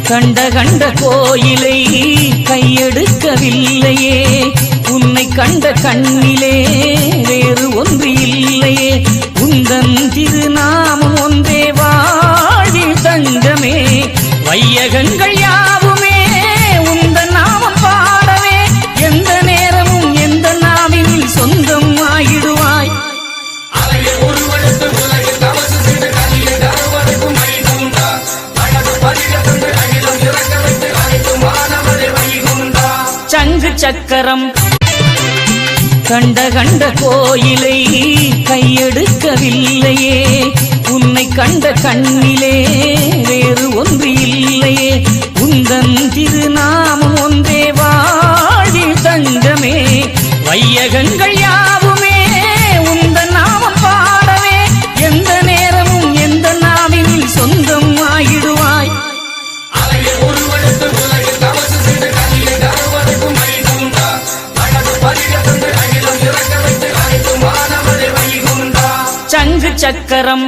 கண்ட கண்ட கோயிலை கையெடுக்கவில்லையே, உன்னை கண்ட கண்ணிலே வேறு ஒன்று இல்லையே, உந்தன் திருநாமம் ஒன்றே வாழ்வில் தங்கமே, வையகங்கள் யாவுமே உந்தன் நாமம் பாடவே, எந்த நேரமும் எந்த நாவினில் சொந்தம் ஆயிடுவாய். சங்கு சக்கரம் கண்ட கண்ட கோயிலை கையெடுக்கவில்லையே, உன்னை கண்ட கண்ணிலே வேறு ஒன்று இல்லையே, உந்தன் திருநாமம் ஒன்றே வாழ்வில் தங்கமே, வையகங்கள் யாவுமே உந்தன் நாமம் பாடவே, எந்த நேரமும் எந்த நாவினில் சொந்தம் ஆயிடுவாய். சங்கு சக்கரம்